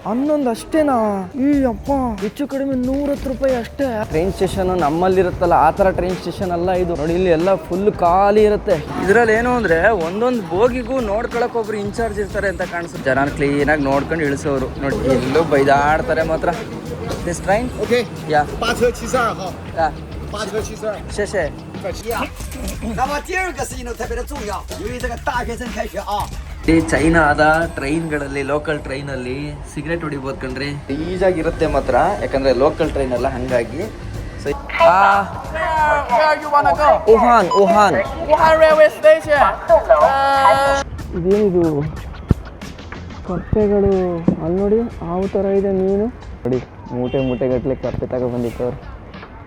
ಹನ್ನೊಂದು ಅಷ್ಟೇನಾ? ಈ ಅಪ್ಪ, ಹೆಚ್ಚು ಕಡಿಮೆ 110 ರೂಪಾಯಿ ಅಷ್ಟೇ. ಟ್ರೈನ್ ಸ್ಟೇಷನ್ ನಮ್ಮಲ್ಲಿರುತ್ತಲ್ಲ ಆ ಥರ ಟ್ರೈನ್ ಸ್ಟೇಷನ್ ಅಲ್ಲ ಇದು. ನೋಡಿ ಇಲ್ಲಿ ಎಲ್ಲ ಫುಲ್ ಖಾಲಿ ಇರುತ್ತೆ. ಇದ್ರಲ್ಲಿ ಏನು ಅಂದ್ರೆ ಒಂದೊಂದು ಬೋಗಿಗೂ ನೋಡ್ಕೊಳಕ್ ಒಬ್ರು ಇನ್ಚಾರ್ಜ್ ಇರ್ತಾರೆ ಅಂತ ಕಾಣಿಸುತ್ತೆ. ಜನ ಕ್ಲೀನಾಗಿ ನೋಡ್ಕೊಂಡು ಇಳಿಸೋರು. ನೋಡಿ ಎಲ್ಲೂ ಬೈದಾಡ್ತಾರೆ ಮಾತ್ರ. ದಿಸ್ ಟ್ರೈನ್ OK， ಯಾ 8车72号， ಯಾ 8车72。 ಶೇ ಶೇ 那么第二个事情呢特别的重要，由于这个大学生开学啊。ಈ ಚೈನಾದ ಟ್ರೈನ್ಗಳಲ್ಲಿ, ಲೋಕಲ್ ಟ್ರೈನಲ್ಲಿ ಸಿಗರೇಟ್ ಹೊಡಿಬೋದು ಕಣ್ರಿ. ಈಜಾಗಿರುತ್ತೆ ಮಾತ್ರ, ಯಾಕಂದ್ರೆ ಲೋಕಲ್ ಟ್ರೈನ್ ಅಲ್ಲ, ಹಂಗಾಗಿ. Wuhan railway station. ಇದೇನಿದು ಕಪ್ಪೆಗಳು? ಅಲ್ಲಿ ನೋಡಿ ಹಾವು ಥರ ಇದೆ ಮೀನು. ನೋಡಿ ಮೂಟೆ ಗಟ್ಟಲೆ ಕಪ್ಪೆ ತಗೊಬಂದಿತ್ತವ್ರು,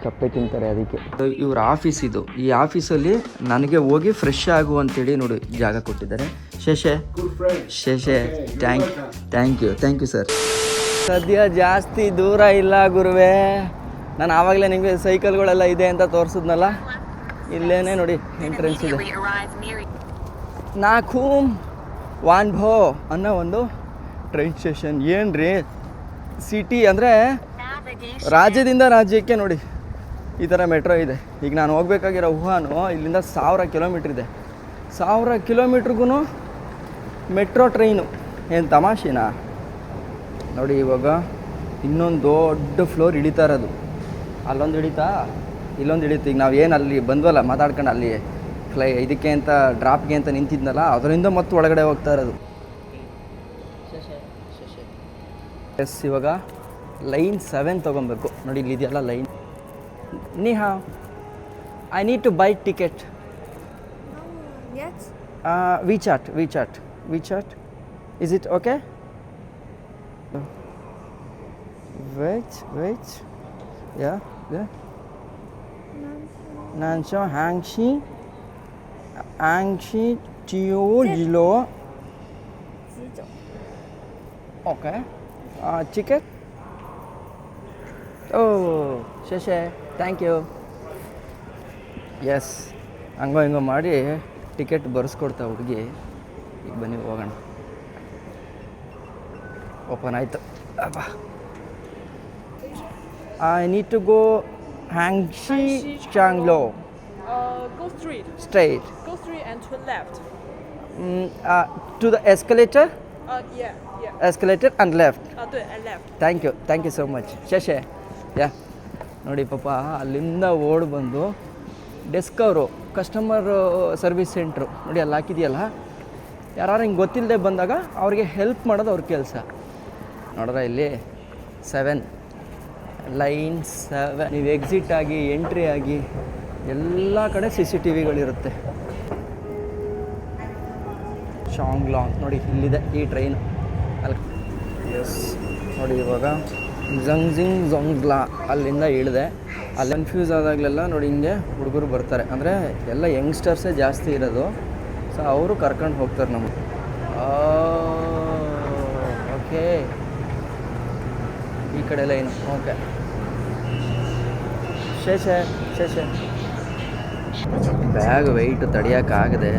ಕಪ್ಪೆ ತಿಂತಾರೆ ಅದಕ್ಕೆ. ಇವ್ರ ಆಫೀಸ್ ಇದು. ಈ ಆಫೀಸಲ್ಲಿ ನನಗೆ ಹೋಗಿ ಫ್ರೆಶ್ ಆಗು ಅಂತೇಳಿ ನೋಡಿ ಜಾಗ ಕೊಟ್ಟಿದ್ದಾರೆ. ಶೇಷೆ ಥ್ಯಾಂಕ್ ಯು ಸರ್. ಸದ್ಯ ಜಾಸ್ತಿ ದೂರ ಇಲ್ಲ ಗುರುವೇ. ನಾನು ಆವಾಗಲೇ ನಿಮಗೆ ಸೈಕಲ್ಗಳೆಲ್ಲ ಇದೆ ಅಂತ ತೋರಿಸಿದ್ನಲ್ಲ, ಇಲ್ಲೇನೆ ನೋಡಿ ಎಂಟ್ರೆನ್ಸ್ ಇದೆ. ನಾಖೂಮ್ ವಾನ್ಭೋ ಅನ್ನೋ ಒಂದು ಟ್ರೈನ್ ಸ್ಟೇಷನ್. ಏನ್ರಿ ಸಿಟಿ ಅಂದರೆ ರಾಜ್ಯದಿಂದ ರಾಜ್ಯಕ್ಕೆ ನೋಡಿ ಈ ಥರ ಮೆಟ್ರೋ ಇದೆ. ಈಗ ನಾನು ಹೋಗ್ಬೇಕಾಗಿರೋ ವುಹಾನು ಇಲ್ಲಿಂದ 1000 ಕಿಲೋಮೀಟ್ರ್ ಇದೆ. 1000 ಕಿಲೋಮೀಟ್ರಿಗೂ ಮೆಟ್ರೋ ಟ್ರೈನು. ಏನು ತಮಾಷೆನಾ? ನೋಡಿ ಇವಾಗ ಇನ್ನೊಂದು ದೊಡ್ಡ ಫ್ಲೋರ್ ಹಿಡಿತಾ ಇರೋದು. ಅಲ್ಲೊಂದು ಹಿಡಿತಾ, ಇಲ್ಲೊಂದು ಹಿಡಿತು. ಈಗ ನಾವು ಏನು ಅಲ್ಲಿ ಬಂದ್ವಲ್ಲ ಮಾತಾಡ್ಕೊಂಡು, ಅಲ್ಲಿ ಇದಕ್ಕೆ ಅಂತ ಡ್ರಾಪ್ಗೆ ಅಂತ ನಿಂತಿದ್ನಲ್ಲ, ಅದರಿಂದ ಮತ್ತೆ ಒಳಗಡೆ ಹೋಗ್ತಾ ಇರೋದು. ಎಸ್, ಇವಾಗ ಲೈನ್ 7 ತೊಗೊಬೇಕು. ನೋಡಿ ಇಲ್ಲಿ ಇದೆಯಲ್ಲ ಲೈನ್. ನೀ ಹಾವ್ I need to buy ticket. WeChat. Is it okay? Wait. Yeah. Nansho Hangshi Jiu Okay. Ticket? Oh, ಶೇಷೆ ಥ್ಯಾಂಕ್ ಯು. ಎಸ್, ಹಂಗೋ ಮಾಡಿ ಟಿಕೆಟ್ ಬರೆಸ್ಕೊಡ್ತಾ ಹುಡುಗಿ. ಈಗ ಬನ್ನಿ ಹೋಗೋಣ. ಓಪನ್ ಆಯಿತು. ಅಪ್ಪ, ಐ ನೀಡ್ ಟು ಗೋ ಹ್ಯಾಂಗ್ಶಿ ಚಾಂಗ್ಲೋ. Go straight. Straight. Go straight and to left. To the escalator? Yeah. Escalator and left. 对 and left. Thank you so much ಶೇಷೆ. ಯಾ ನೋಡಿ ಪಾಪ, ಅಲ್ಲಿಂದ ಓಡ್ ಬಂದು ಡೆಸ್ಕ್ ಅವರು, ಕಸ್ಟಮರ್ ಸರ್ವಿಸ್ ಸೆಂಟ್ರು ನೋಡಿ ಅಲ್ಲಿ ಹಾಕಿದೆಯಲ್ಲ, ಯಾರು ಹಿಂಗೆ ಗೊತ್ತಿಲ್ಲದೆ ಬಂದಾಗ ಅವ್ರಿಗೆ ಹೆಲ್ಪ್ ಮಾಡೋದು ಅವ್ರ ಕೆಲಸ. ನೋಡ್ರೆ ಇಲ್ಲಿ 7 ಲೈನ್ 7. ನೀವು ಎಕ್ಸಿಟ್ ಆಗಿ, ಎಂಟ್ರಿ ಆಗಿ ಎಲ್ಲ ಕಡೆ CCTVಗಳಿರುತ್ತೆ. ಶಾಂಗ್ಲಾಂಗ್ ನೋಡಿ ಇಲ್ಲಿದೆ ಈ ಟ್ರೈನು. ಅಲ್ಲಿ ಎಸ್ ನೋಡಿ ಇವಾಗ ಝೊಂಗ್ಲಾ ಅಲ್ಲಿಂದ ಇಳಿದೆ. ಅಲ್ಲಿ ಕನ್ಫ್ಯೂಸ್ ಆದಾಗಲೆಲ್ಲ ನೋಡಿ ಹಿಂಗೆ ಹುಡುಗರು ಬರ್ತಾರೆ. ಅಂದರೆ ಎಲ್ಲ ಯಂಗ್ಸ್ಟರ್ಸೇ ಜಾಸ್ತಿ ಇರೋದು. ಸೊ ಅವರು ಕರ್ಕೊಂಡು ಹೋಗ್ತಾರೆ ನಮಗೆ. ಓಕೆ, ಈ ಕಡೆ ಲೈನು. ಓಕೆ, ಶೇಷೆ ಬ್ಯಾಗ್ ವೆಯ್ಟ್ ತಡಿಯೋಕ್ಕಾಗದೆ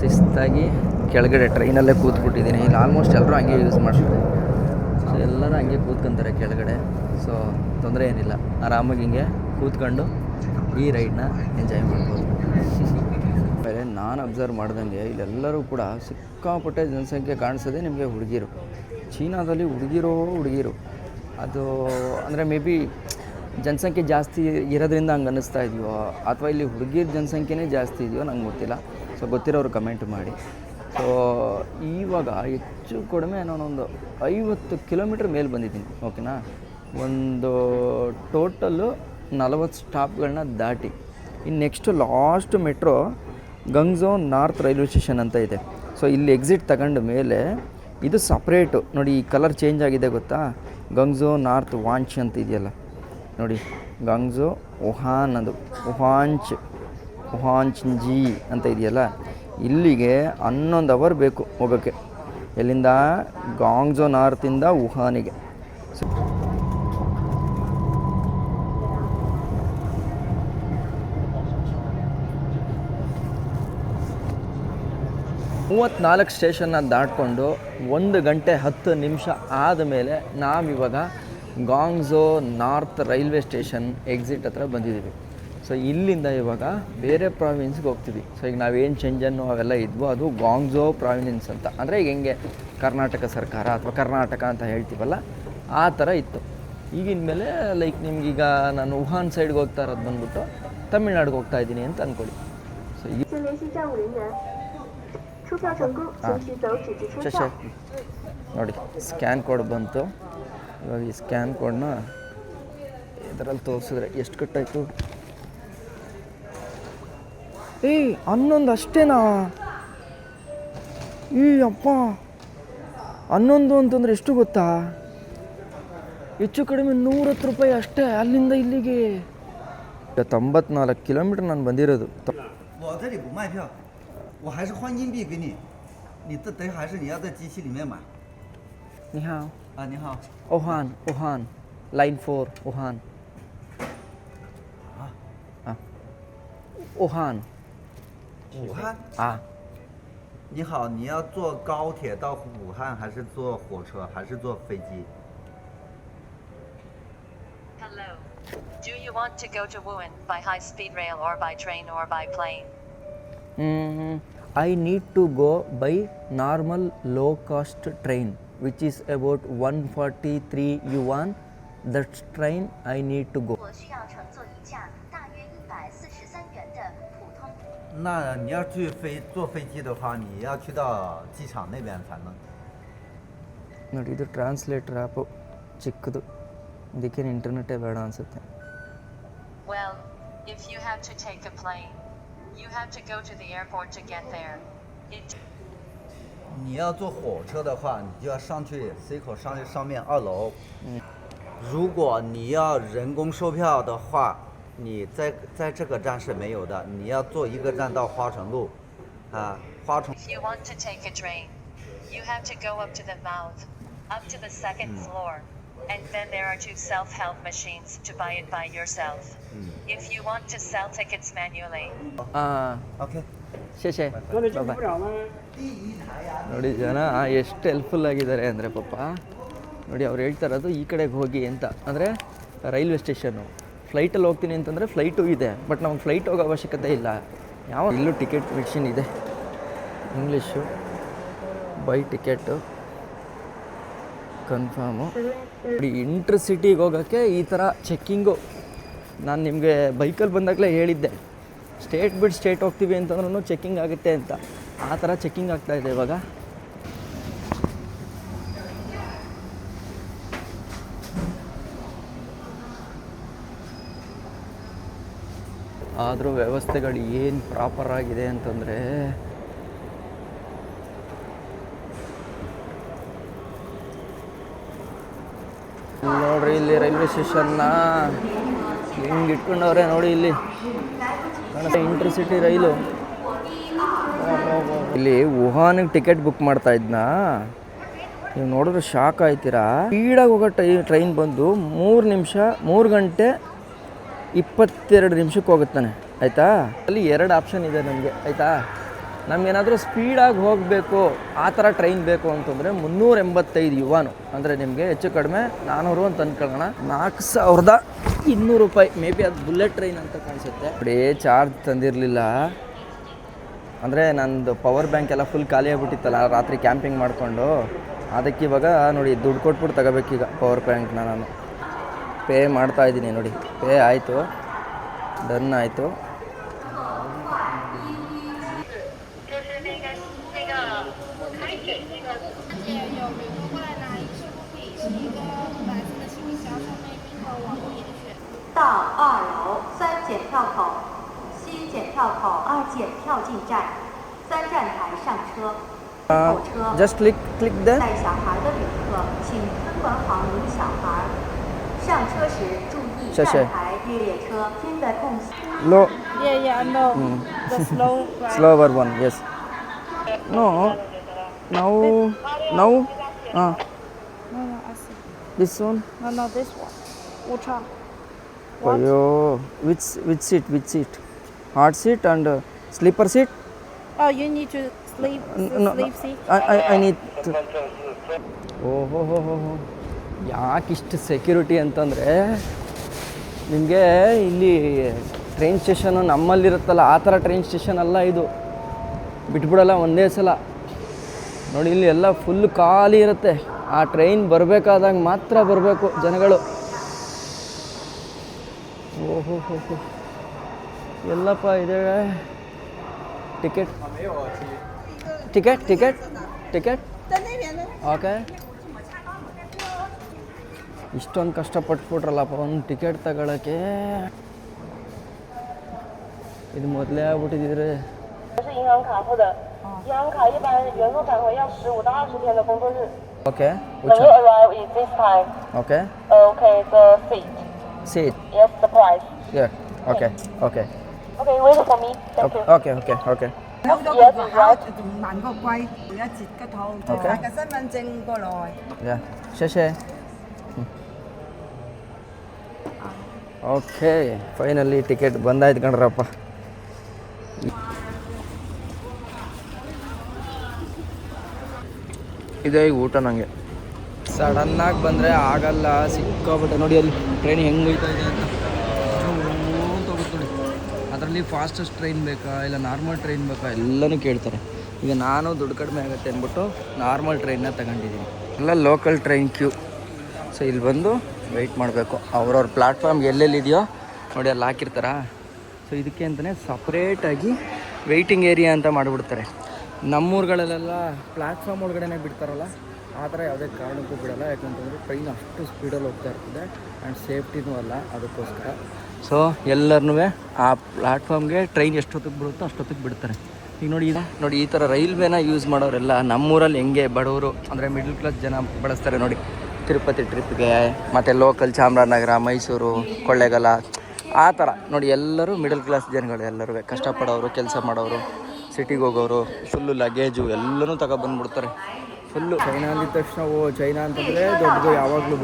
ಶಿಸ್ತಾಗಿ ಕೆಳಗಡೆ ಟ್ರೈನಲ್ಲೇ ಕೂತ್ಬಿಟ್ಟಿದ್ದೀನಿ. ಇಲ್ಲಿ ಆಲ್ಮೋಸ್ಟ್ ಎಲ್ಲರೂ ಹಂಗೆ ಯೂಸ್ ಮಾಡ್ತಾರೆ. ಸೊ ಎಲ್ಲರೂ ಹಂಗೆ ಕೂತ್ಕೊಂತಾರೆ ಕೆಳಗಡೆ. ಸೊ ತೊಂದರೆ ಏನಿಲ್ಲ, ಆರಾಮಾಗಿ ಹಿಂಗೆ ಕೂತ್ಕೊಂಡು ಈ ರೈಡ್ನ ಎಂಜಾಯ್ ಮಾಡ್ಬೋದು. ಆಮೇಲೆ ನಾನು ಅಬ್ಸರ್ವ್ ಮಾಡ್ದಂಗೆ ಇಲ್ಲೆಲ್ಲರೂ ಕೂಡ ಸಿಕ್ಕಾಪಟ್ಟೆ ಜನಸಂಖ್ಯೆ ಕಾಣಿಸೋದೇ ನಿಮಗೆ ಹುಡುಗಿರು. ಚೀನಾದಲ್ಲಿ ಹುಡುಗಿರು ಅದು ಅಂದರೆ ಮೇ ಬಿ ಜನಸಂಖ್ಯೆ ಜಾಸ್ತಿ ಇರೋದ್ರಿಂದ ಹಂಗೆ ಅನ್ನಿಸ್ತಾ ಇದೆಯೋ, ಅಥವಾ ಇಲ್ಲಿ ಹುಡುಗಿರ ಜನಸಂಖ್ಯೆನೇ ಜಾಸ್ತಿ ಇದೆಯೋ ನಂಗೆ ಗೊತ್ತಿಲ್ಲ. ಸೊ ಗೊತ್ತಿರೋರು ಕಮೆಂಟ್ ಮಾಡಿ. ಸೊ ಇವಾಗ ಹೆಚ್ಚು ಕಡಿಮೆ ನಾನೊಂದು 50 ಕಿಲೋಮೀಟ್ರ್ ಮೇಲೆ ಬಂದಿದ್ದೀನಿ. ಓಕೆನಾ? ಒಂದು ಟೋಟಲ್ಲು 40 ಸ್ಟಾಪ್ಗಳನ್ನ ದಾಟಿ ಇನ್ನು next last metro Guangzhou north railway station ಅಂತ ಇದೆ. ಸೊ ಇಲ್ಲಿ ಎಕ್ಸಿಟ್ ತಗೊಂಡ ಮೇಲೆ ಇದು ಸಪ್ರೇಟು ನೋಡಿ, ಈ ಕಲರ್ ಚೇಂಜ್ ಆಗಿದೆ ಗೊತ್ತಾ? ಗಂಗ್ಝೋ ನಾರ್ತ್ ವಾಂಚ್ ಅಂತ ಇದೆಯಲ್ಲ ನೋಡಿ, ಗಂಗ್ಝೋ ವುಹಾನ್, ಅದು ವುಹಾಂಚಿ ಅಂತ ಇದೆಯಲ್ಲ, ಇಲ್ಲಿಗೆ 11 ಅವರ್ ಬೇಕು ಹೋಗೋಕ್ಕೆ. ಎಲ್ಲಿಂದ? ಗಾಂಗ್ಝೋ ನಾರ್ತಿಂದ ವುಹಾನಿಗೆ. 34 ಸ್ಟೇಷನ್ನ ದಾಟಿಕೊಂಡು 1 ಗಂಟೆ 10 ನಿಮಿಷ ಆದಮೇಲೆ ನಾವಿವಾಗ ಗಾಂಗ್ಝೋ ನಾರ್ತ್ ರೈಲ್ವೆ ಸ್ಟೇಷನ್ ಎಕ್ಸಿಟ್ ಹತ್ರ ಬಂದಿದ್ದೀವಿ. ಸೊ ಇಲ್ಲಿಂದ ಇವಾಗ ಬೇರೆ ಪ್ರಾವಿನ್ಸ್ಗೆ ಹೋಗ್ತೀವಿ. ಸೊ ಈಗ ನಾವೇನು ಚೆಂಜನ್ನು ಅವೆಲ್ಲ ಇದ್ವೋ ಅದು ಗಾಂಗ್ಝೋ ಪ್ರಾವಿನ್ಸ್ ಅಂತ, ಅಂದರೆ ಈಗ ಹೆಂಗೆ ಕರ್ನಾಟಕ ಸರ್ಕಾರ ಅಥವಾ ಕರ್ನಾಟಕ ಅಂತ ಹೇಳ್ತೀವಲ್ಲ ಆ ಥರ ಇತ್ತು. ಈಗಿನ ಮೇಲೆ ಲೈಕ್ ನಿಮ್ಗೀಗ ನಾನು ವುಹಾನ್ ಸೈಡ್ಗೆ ಹೋಗ್ತಾ ಇರೋದು ಬಂದ್ಬಿಟ್ಟು ತಮಿಳ್ನಾಡಿಗೆ ಹೋಗ್ತಾ ಇದ್ದೀನಿ ಅಂತ ಅಂದ್ಕೊಳ್ಳಿ. ಸೊ ಈ ನೋಡಿ ಸ್ಕ್ಯಾನ್ ಕೋಡ್ ಬಂತು. ಇವಾಗ ಈ ಸ್ಕ್ಯಾನ್ ಕೋಡ್ನ ಇದರಲ್ಲಿ ತೋರಿಸಿದ್ರೆ ಎಷ್ಟು ಕಟ್ಟಾಯಿತು? 11 ಅಷ್ಟೇನಾ? ಅಪ್ಪ 11 ಅಂತಂದರೆ ಎಷ್ಟು ಗೊತ್ತಾ? ಹೆಚ್ಚು ಕಡಿಮೆ 110 ರೂಪಾಯಿ ಅಷ್ಟೇ ಅಲ್ಲಿಂದ ಇಲ್ಲಿಗೆ. 94 ಕಿಲೋಮೀಟರ್ ನಾನು ಬಂದಿರೋದು. 我这里不卖票，我还是换硬币给你，你这得还是你要在机器里面买。你好。啊，你好。Wuhan, Line 4, Wuhan. Wuhan.武汉。啊。你好，你要坐高铁到武汉，还是坐火车，还是坐飞机？ Hello. Do you want to go to Wuhan by high-speed rail or by train or by plane? I need to go by normal low-cost train, which is about 143 yuan. That train I need to go. 我需要乘坐一架大约143元的普通。那你要坐飞机的话，你要去到机场那边才能。ನೋಡಿ ಇದು translator app ಚಿಕ್ಕದು, ಇದಕ್ಕೇನು ಇಂಟರ್ನೆಟ್ಟೇ ಬೇಡ ಅನಿಸುತ್ತೆ. Well, if you have to take a plane, you have to go to the airport to get there. 你要坐火车的话，你就要上去 C 口上去上面2楼。如果你要人工售票的话，你在这个站是没有的，你要坐一个站到花城路，啊，花城。If you want to take a train, you have to go up to the mouth, up to the second floor, and then there are 2 self-help machines to buy it by yourself. If you want to sell tickets manually. OK。谢谢。拜拜。ನೋಡಿ ಜನ ಎಷ್ಟು helpful ಆಗಿದ್ದಾರೆ ಅಂದರೆ ಪಾಪ ನೋಡಿ ಅವ್ರು ಹೇಳ್ತಾ ಇರೋದು ಈ ಕಡೆಗೆ ಹೋಗಿ ಅಂತ, ಅಂದರೆ ರೈಲ್ವೆ ಸ್ಟೇಷನ್ನು. ಫ್ಲೈಟಲ್ಲಿ ಹೋಗ್ತೀನಿ ಅಂತಂದರೆ ಫ್ಲೈಟು ಇದೆ, ಬಟ್ ನಮ್ಗೆ ಫ್ಲೈಟ್ ಹೋಗೋ ಅವಶ್ಯಕತೆ ಇಲ್ಲ. ಇಲ್ಲೂ ಟಿಕೆಟ್ ಮಿಷಿನ್ ಇದೆ, ಇಂಗ್ಲೀಷು. By ticket confirm. ನೋಡಿ ಇಂಟರ್ಸಿಟಿಗೆ ಹೋಗೋಕ್ಕೆ ಈ ಥರ ಚೆಕ್ಕಿಂಗು. ನಾನು ನಿಮಗೆ ಬೈಕಲ್ಲಿ ಬಂದಾಗಲೇ ಹೇಳಿದ್ದೆ, ಸ್ಟೇಟ್ ಬಿಟ್ಟು ಸ್ಟೇಟ್ ಹೋಗ್ತೀವಿ ಅಂತಂದ್ರೂ ಚೆಕ್ಕಿಂಗ್ ಆಗುತ್ತೆ ಅಂತ. ಆ ಥರ ಚೆಕ್ಕಿಂಗ್ ಆಗ್ತಾಯಿದೆ ಇವಾಗ. ಆದರೂ ವ್ಯವಸ್ಥೆಗಳು ಏನು ಪ್ರಾಪರ್ ಆಗಿದೆ ಅಂತಂದರೆ ನೋಡ್ರಿ ಇಲ್ಲಿ ರೈಲ್ವೆ ಸ್ಟೇಷನ್ನ ಹಿಂಗೆ ಇಟ್ಕೊಂಡವ್ರೆ ನೋಡಿ ಇಲ್ಲಿ ಇಂಟರ್ಸಿಟಿ ರೈಲು. ಇಲ್ಲಿ ವುಹಾನಿಗೆ ಟಿಕೆಟ್ ಬುಕ್ ಮಾಡ್ತಾ ಇದ್ನಾ, ನೀವು ನೋಡಿದ್ರೆ ಶಾಕ್ ಆಯ್ತೀರಾ. ಸ್ಪೀಡಾಗಿ ಹೋಗೋ ಟ್ರೈನ್ ಬಂದು 3 ಗಂಟೆ 22 ನಿಮಿಷಕ್ಕೆ ಹೋಗುತ್ತಾನೆ, ಆಯಿತಾ. ಅಲ್ಲಿ 2 ಆಪ್ಷನ್ ಇದೆ ನಮಗೆ, ಆಯಿತಾ. ನಮಗೇನಾದರೂ ಸ್ಪೀಡಾಗಿ ಹೋಗಬೇಕು ಆ ಥರ ಟ್ರೈನ್ ಬೇಕು ಅಂತಂದರೆ 385 ಯುವಾನು, ಅಂದರೆ ನಿಮಗೆ ಹೆಚ್ಚು ಕಡಿಮೆ 400 ಅಂತ ಅಂದ್ಕೊಳ್ಳೋಣ, 4200 ರೂಪಾಯಿ. ಮೇ ಬಿ ಅದು ಬುಲೆಟ್ ಟ್ರೈನ್ ಅಂತ ಕಾಣಿಸುತ್ತೆ. ಅದೇ ಚಾರ್ಜ್ ತಂದಿರಲಿಲ್ಲ, ಅಂದರೆ ನಂದು ಪವರ್ ಬ್ಯಾಂಕ್ ಎಲ್ಲ ಫುಲ್ ಖಾಲಿ ಆಗಿಬಿಟ್ಟಿತ್ತಲ್ಲ ರಾತ್ರಿ ಕ್ಯಾಂಪಿಂಗ್ ಮಾಡಿಕೊಂಡು. ಅದಕ್ಕೆ ಇವಾಗ ನೋಡಿ ದುಡ್ಡು ಕೊಟ್ಬಿಟ್ಟು ತಗೋಬೇಕೀಗ ಪವರ್ ಬ್ಯಾಂಕ್ನ. ನಾನು ಪೇ ಮಾಡ್ತಾ ಇದ್ದೀನಿ ನೋಡಿ, ಪೇ ಆಯಿತು, done ಆಯಿತು.到2楼3检票口，西检票口2检票进站，3站台上车。火车 just click there. 带小孩的旅客请分管好您小孩。上车时注意站台越野车间的空隙。 Low. Yeah, I know. The slow ride. Slower one, yes. No. Now. No, I see. This one. No, this one. Ultra. Ayo, which seat? Hard seat and sleeper seat? Oh, you need to Sleep, sleep seat. I need ಓಹೋ ಹೋ ಹೋ ಹೋ ಯಾಕಿಷ್ಟು security ಅಂತಂದರೆ ನಿಮಗೆ ಇಲ್ಲಿ train station ನಮ್ಮಲ್ಲಿರುತ್ತಲ್ಲ ಆ ಥರ ಟ್ರೈನ್ ಸ್ಟೇಷನ್ ಅಲ್ಲ ಇದು. ಬಿಟ್ಬಿಡಲ್ಲ ಒಂದೇ ಸಲ. ನೋಡಿ ಇಲ್ಲಿ ಎಲ್ಲ ಫುಲ್ ಖಾಲಿ ಇರುತ್ತೆ. ಆ ಟ್ರೈನ್ ಬರಬೇಕಾದಾಗ ಮಾತ್ರ ಬರಬೇಕು ಜನಗಳು. ಓಹೋ ಹೋ ಹೋ ಎಲ್ಲಪ್ಪ ಇದೆ ticket ticket ticket ticket okay. ಇಷ್ಟೊಂದು ಕಷ್ಟಪಟ್ಬಿಟ್ರಲ್ಲಪ್ಪ ಒಂದು ಟಿಕೆಟ್ ತಗೊಳ್ಳೋಕ್ಕೆ. ಇದು ಮೊದಲೇ ಆಗ್ಬಿಟ್ಟಿದ್ರೆ 是银行卡付的，银行卡一般原路返回要15到20天的工作日。 okay When you arrive is this time. Okay Okay, the seat. Seat Yes, the price. Okay okay Okay, wait for me. Thank you. Okay okay okay Yes, right. 萬個龜，每一節吉套，同埋個身份證過來。 yeah ಶಶೆ okay finally ticket ಬಂದಾಯ್ತು ಕಣ್ರಪ್ಪ. ಇದೇ ಈಗ ಊಟ ನನಗೆ ಸಡನ್ನಾಗಿ ಬಂದರೆ ಆಗಲ್ಲ. ಸಿಕ್ಕಾಬಿಟ್ಟೆ ನೋಡಿ ಅಲ್ಲಿ ಟ್ರೈನ್ ಹೆಂಗೆ ಹೋಯ್ತಾ ಇದೆ ಅಂತ ಹೋಗುತ್ತೆ ನೋಡಿ. ಅದರಲ್ಲಿ ಫಾಸ್ಟೆಸ್ಟ್ ಟ್ರೈನ್ ಬೇಕಾ ಇಲ್ಲ ನಾರ್ಮಲ್ ಟ್ರೈನ್ ಬೇಕಾ ಎಲ್ಲನೂ ಕೇಳ್ತಾರೆ. ಈಗ ನಾನು ದುಡ್ಡು ಕಡಿಮೆ ಆಗುತ್ತೆ ಅಂದ್ಬಿಟ್ಟು ನಾರ್ಮಲ್ ಟ್ರೈನ್ನ ತಗೊಂಡಿದ್ದೀನಿ. ಎಲ್ಲ ಲೋಕಲ್ ಟ್ರೈನ್ ಕ್ಯೂ. ಸೊ ಇಲ್ಲಿ ಬಂದು ವೆಯ್ಟ್ ಮಾಡಬೇಕು. ಅವ್ರವ್ರ ಪ್ಲ್ಯಾಟ್ಫಾರ್ಮ್ಗೆ ಎಲ್ಲೆಲ್ಲಿದೆಯೋ ನೋಡಿ ಅಲ್ಲಿ ಹಾಕಿರ್ತಾರ. ಸೊ ಇದಕ್ಕೆ ಅಂತಲೇ ಸಪ್ರೇಟಾಗಿ ವೆಯ್ಟಿಂಗ್ ಏರಿಯಾ ಅಂತ ಮಾಡಿಬಿಡ್ತಾರೆ. ನಮ್ಮೂರುಗಳಲ್ಲೆಲ್ಲ ಪ್ಲ್ಯಾಟ್ಫಾರ್ಮ್ ಒಳಗಡೆ ಬಿಡ್ತಾರಲ್ಲ ಆ ಥರ ಯಾವುದೇ ಕಾರಣಕ್ಕೂ ಬಿಡೋಲ್ಲ. ಯಾಕಂತಂದರೆ ಟ್ರೈನ್ ಅಷ್ಟು ಸ್ಪೀಡಲ್ಲಿ ಹೋಗ್ತಾ ಇರ್ತದೆ ಆ್ಯಂಡ್ ಸೇಫ್ಟಿನೂ ಅಲ್ಲ ಅದಕ್ಕೋಸ್ಕರ. ಸೊ ಎಲ್ಲರನ್ನೂ ಆ ಪ್ಲ್ಯಾಟ್ಫಾರ್ಮ್ಗೆ ಟ್ರೈನ್ ಎಷ್ಟೊತ್ತಿಗೆ ಬಿಡುತ್ತೋ ಅಷ್ಟೊತ್ತಿಗೆ ಬಿಡ್ತಾರೆ. ಈಗ ನೋಡಿ ಈ ಥರ ರೈಲ್ವೇನ ಯೂಸ್ ಮಾಡೋರೆಲ್ಲ ನಮ್ಮೂರಲ್ಲಿ ಹೆಂಗೆ ಬಡವರು ಅಂದರೆ ಮಿಡ್ಲ್ ಕ್ಲಾಸ್ ಜನ ಬಳಸ್ತಾರೆ ನೋಡಿ. ತಿರುಪತಿ ಟ್ರಿಪ್ಗೆ ಮತ್ತು ಲೋಕಲ್ ಚಾಮರಾಜನಗರ, ಮೈಸೂರು, ಕೊಳ್ಳೇಗಾಲ ಆ ಥರ ನೋಡಿ ಎಲ್ಲರೂ ಮಿಡಲ್ ಕ್ಲಾಸ್ ಜನಗಳು. ಎಲ್ಲರೂ ಕಷ್ಟಪಡೋರು, ಕೆಲಸ ಮಾಡೋರು, ಸಿಟಿಗೆ ಹೋಗೋರು, ಫುಲ್ಲು ಲಗೇಜು ಎಲ್ಲನೂ ತಗೊಬಂದ್ಬಿಡ್ತಾರೆ ಫುಲ್ಲು. ಚೈನಾ ಅಂದಿದ ತಕ್ಷಣ ಚೈನಾ ಅಂತಂದರೆ ದೊಡ್ಡದು ಯಾವಾಗಲೂ